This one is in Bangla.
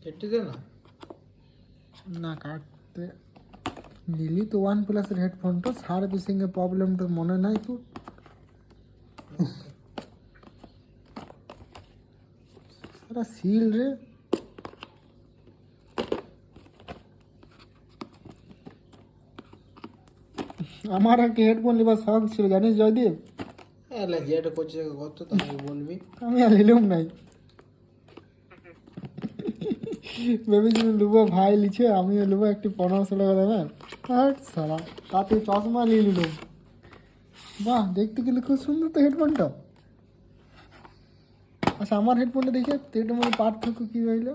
কেটে দে না। না কাটতে নিলি তো ওয়ান প্লাসের হেডফোনটা সার্ভিসিংয়ে প্রবলেমটা মনে নাই তো। সারা সিল রে। আমার একটা হেডফোন নেবার শখ ছিল জানিস জয়দীপ, এলা যেটা করছিস কত তাই বলবি। আমি আর নিলাম নাই। ভেবেছিলাম নেবো, ভাই লিছে আমিও নেবো একটি 1500 টাকা দামের। আর সারা তাতে চশমা নিয়ে নিলাম। বাহ, দেখতে গেলে খুব সুন্দর তো হেডফোনটা। আচ্ছা আমার হেডফোনটা দেখে তো এটার মধ্যে পার্থক্য কী রইলো?